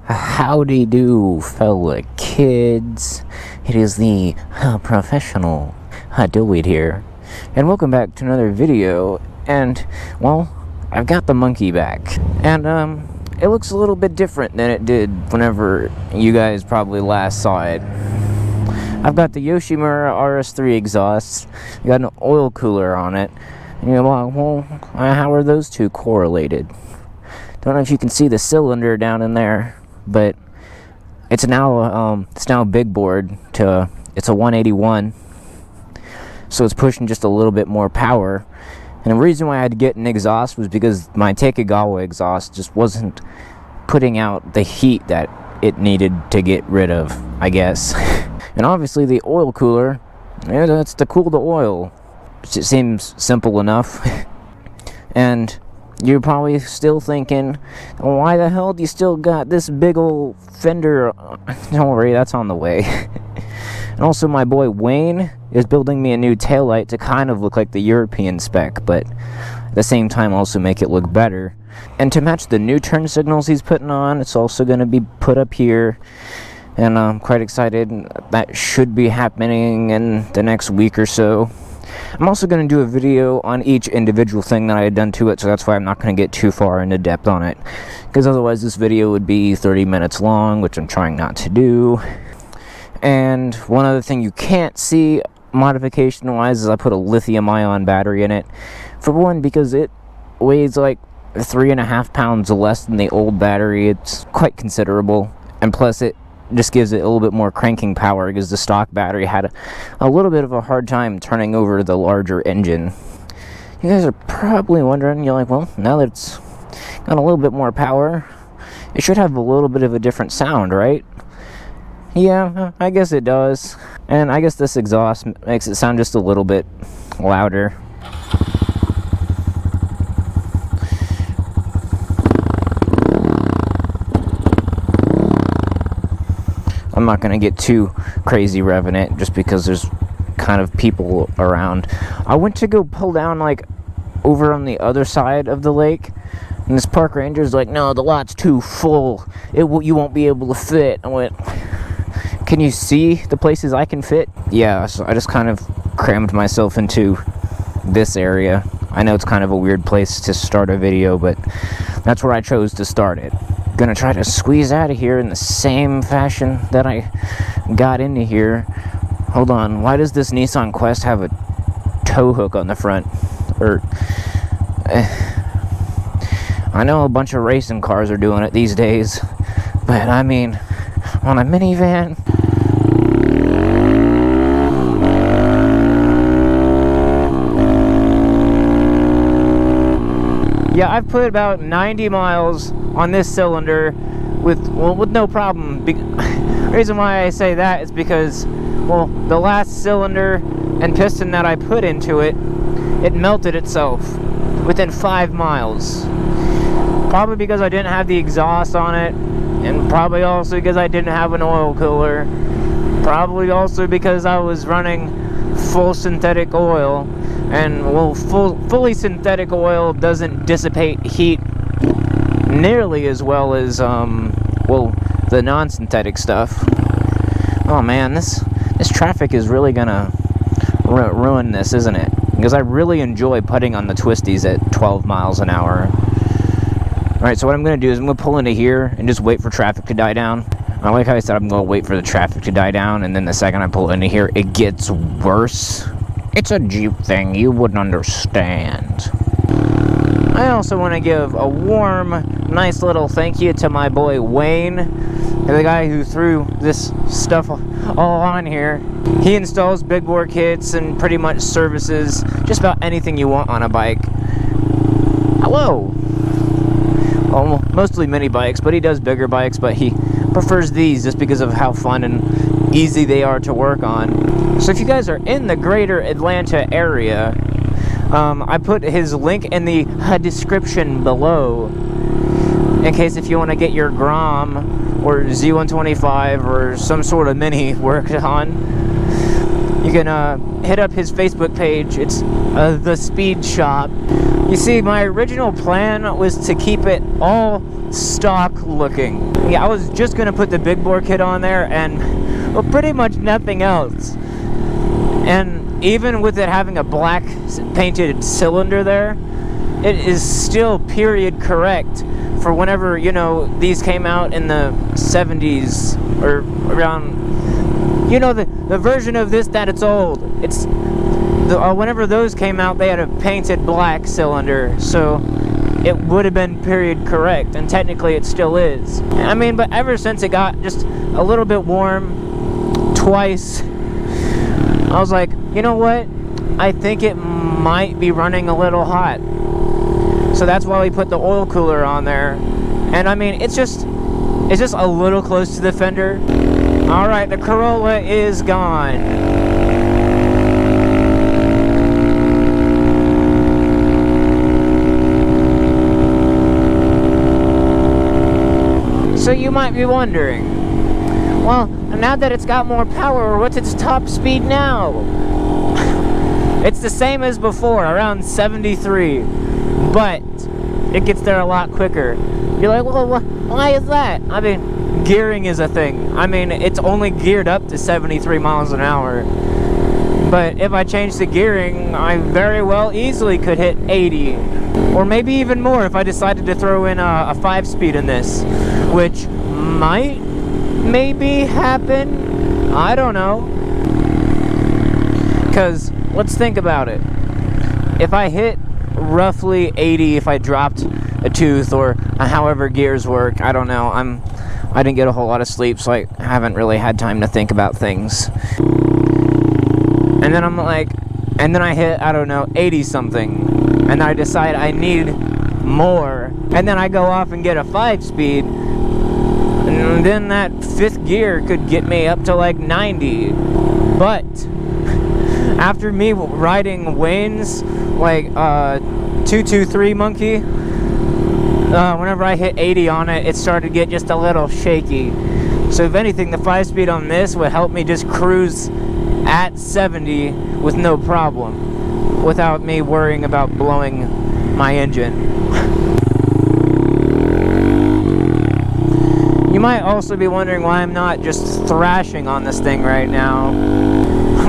Howdy do, fella kids. It is the professional Dillweed here, and welcome back to another video. And well, I've got the monkey back, and it looks a little bit different than it did whenever you guys probably last saw it. I've got the Yoshimura RS3 exhaust, got an oil cooler on it, and you're like, well, how are those two correlated? Don't know if you can see the cylinder down in there, but it's now big board to, it's a 181, so it's pushing just a little bit more power. And the reason why I had to get an exhaust was because my Takegawa exhaust just wasn't putting out the heat that it needed to get rid of, I guess. And obviously the oil cooler, that's to cool the oil, which it seems simple enough. And you're probably still thinking, why the hell do you still got this big old fender? Don't worry, that's on the way. And also my boy Wayne is building me a new taillight to kind of look like the European spec, but at the same time also make it look better. And to match the new turn signals he's putting on, it's also going to be put up here. And I'm quite excited. That should be happening in the next week or so. I'm also going to do a video on each individual thing that I had done to it, so that's why I'm not going to get too far into depth on it, because otherwise this video would be 30 minutes long, which I'm trying not to do. And one other thing you can't see modification-wise is I put a lithium-ion battery in it. For one, because it weighs like 3.5 pounds less than the old battery. It's quite considerable, and plus it just gives it a little bit more cranking power, because the stock battery had a little bit of a hard time turning over the larger engine. You guys are probably wondering, you're like, well, now that it's got a little bit more power, it should have a little bit of a different sound, right? Yeah, I guess it does. And I guess this exhaust makes it sound just a little bit louder. I'm not going to get too crazy revving it just because there's kind of people around. I went to go pull down like over on the other side of the lake, and this park ranger's like, no, the lot's too full. You won't be able to fit. I went, can you see the places I can fit? Yeah, so I just kind of crammed myself into this area. I know it's kind of a weird place to start a video, but that's where I chose to start it. Gonna try to squeeze out of here in the same fashion that I got into here. Hold on, why does this Nissan Quest have a tow hook on the front? I know a bunch of racing cars are doing it these days, but I mean, on a minivan. Yeah, I've put about 90 miles on this cylinder with no problem. The reason why I say that is because, well, the last cylinder and piston that I put into it, it melted itself within 5 miles. Probably because I didn't have the exhaust on it, and probably also because I didn't have an oil cooler. Probably also because I was running full synthetic oil. And, well, fully synthetic oil doesn't dissipate heat nearly as well as, well, the non-synthetic stuff. Oh, man, this traffic is really gonna ruin this, isn't it? Because I really enjoy putting on the twisties at 12 miles an hour. Alright, so what I'm gonna do is I'm gonna pull into here and just wait for traffic to die down. I like how I said I'm gonna wait for the traffic to die down, and then the second I pull into here, it gets worse. It's a Jeep thing, you wouldn't understand. I also want to give a warm, nice little thank you to my boy Wayne, the guy who threw this stuff all on here. He installs big bore kits and pretty much services just about anything you want on a bike. Hello! Well, mostly mini bikes, but he does bigger bikes, but he prefers these just because of how fun and easy they are to work on. So if you guys are in the greater Atlanta area, I put his link in the description below, in case if you want to get your Grom or Z125 or some sort of Mini worked on. You can hit up his Facebook page. It's The Speed Shop. You see, my original plan was to keep it all stock looking. Yeah, I was just going to put the big bore kit on there and, well, pretty much nothing else. And even with it having a black painted cylinder there, it is still period correct for whenever, you know, these came out in the 70s or around, you know, the version of this that it's old. It's whenever those came out, they had a painted black cylinder, so it would have been period correct, and technically it still is. I mean, but ever since it got just a little bit warm twice, I was like, you know what? I think it might be running a little hot. So that's why we put the oil cooler on there. And I mean, it's just a little close to the fender. All right, the Corolla is gone. So you might be wondering, well, now that it's got more power, what's its top speed now? It's the same as before, around 73, but it gets there a lot quicker. You're like, well, why is that? I mean, gearing is a thing. I mean, it's only geared up to 73 miles an hour. But if I change the gearing, I very well easily could hit 80. Or maybe even more if I decided to throw in a 5-speed in this, which might maybe happen. I don't know. Because let's think about it. If I hit roughly 80, if I dropped a tooth or however gears work, I don't know. I didn't get a whole lot of sleep, so I haven't really had time to think about things. And then I'm like, and then I hit, I don't know, 80 something, and I decide I need more, and then I go off and get a 5-speed, and then that 5th gear could get me up to like 90. But after me riding Wayne's like 223 monkey, whenever I hit 80 on it, it started to get just a little shaky. So if anything, the 5-speed on this would help me just cruise at 70 with no problem, without me worrying about blowing my engine. You might also be wondering why I'm not just thrashing on this thing right now.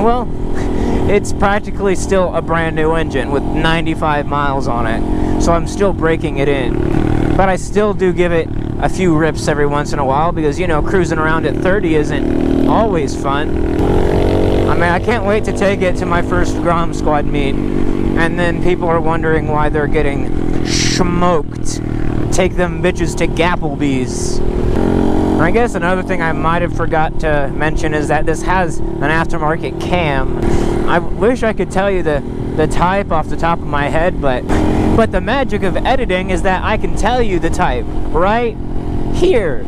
Well, it's practically still a brand new engine with 95 miles on it, so I'm still breaking it in. But I still do give it a few rips every once in a while, because, you know, cruising around at 30 isn't always fun. I mean, I can't wait to take it to my first Grom Squad meet, and then people are wondering why they're getting smoked. Take them bitches to Gapplebee's. I guess another thing I might have forgot to mention is that this has an aftermarket cam. I wish I could tell you the type off the top of my head, but the magic of editing is that I can tell you the type right here.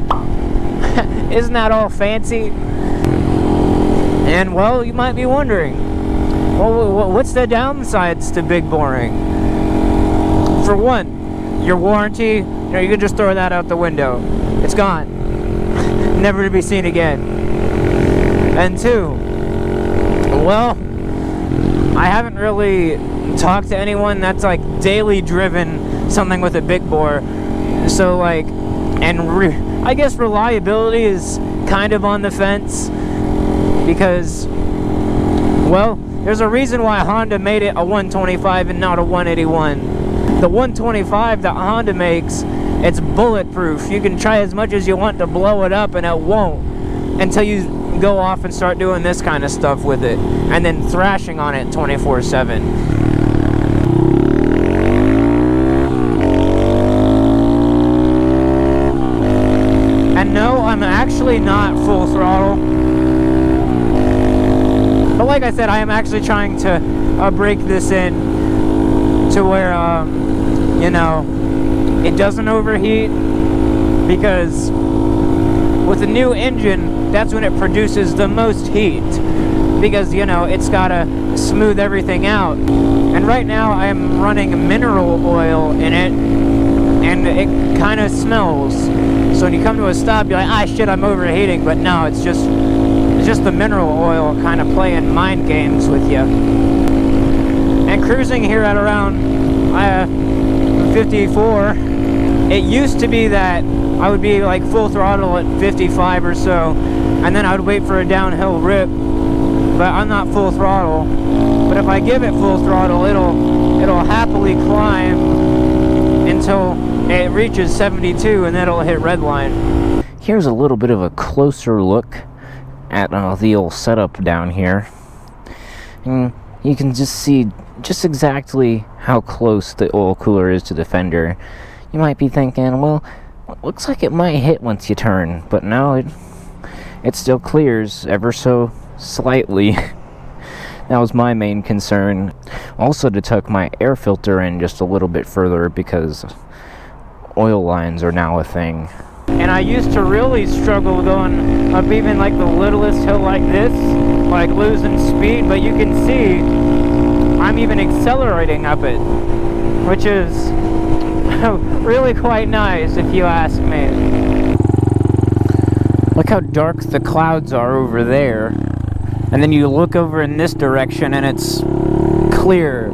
Isn't that all fancy? And, well, you might be wondering, well, what's the downsides to big boring? For one, your warranty, you know, you can just throw that out the window. It's gone. Never to be seen again. And two, well, I haven't really talked to anyone that's, like, daily driven something with a big bore. So, like, and I guess reliability is kind of on the fence. Because, well, there's a reason why Honda made it a 125 and not a 181. The 125 that Honda makes, it's bulletproof. You can try as much as you want to blow it up and it won't, until you go off and start doing this kind of stuff with it, and then thrashing on it 24/7. And no, I'm actually not full throttle. But like I said, I am actually trying to break this in to where, you know, it doesn't overheat, because with the new engine, that's when it produces the most heat, because, you know, it's gotta smooth everything out. And right now I'm running mineral oil in it, and it kind of smells. So when you come to a stop, you're like, ah, shit, I'm overheating. But no, it's just the mineral oil kind of playing mind games with you. And cruising here at around 54, it used to be that I would be like full throttle at 55 or so, and then I would wait for a downhill rip. But I'm not full throttle. But if I give it full throttle, it'll happily climb until it reaches 72, and then it'll hit redline. Here's a little bit of a closer look at the old setup down here. And you can just see just exactly how close the oil cooler is to the fender. You might be thinking, well, looks like it might hit once you turn, but no, it still clears ever so slightly. That was my main concern. Also, to tuck my air filter in just a little bit further, because oil lines are now a thing. And I used to really struggle going up even like the littlest hill like this, like losing speed, but you can see I'm even accelerating up it, which is really quite nice if you ask me. Look how dark the clouds are over there. And then you look over in this direction and it's clear.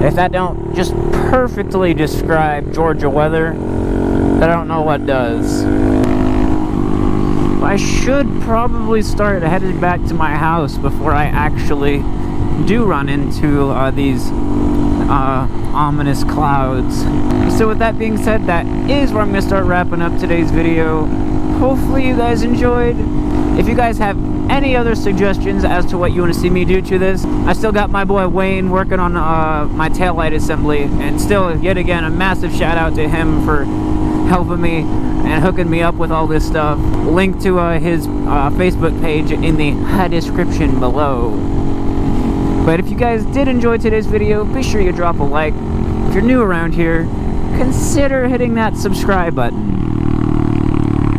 If that don't just perfectly describe Georgia weather, I don't know what does. I should probably start headed back to my house before I actually do run into these ominous clouds. So with that being said, that is where I'm going to start wrapping up today's video. Hopefully you guys enjoyed. If you guys have any other suggestions as to what you want to see me do to this, I still got my boy Wayne working on my taillight assembly, and still, yet again, a massive shout out to him for helping me and hooking me up with all this stuff. Link to his Facebook page in the description below. But if you guys did enjoy today's video, be sure you drop a like. If you're new around here, consider hitting that subscribe button.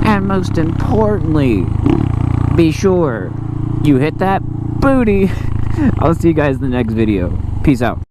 And most importantly, be sure you hit that booty. I'll see you guys in the next video. Peace out.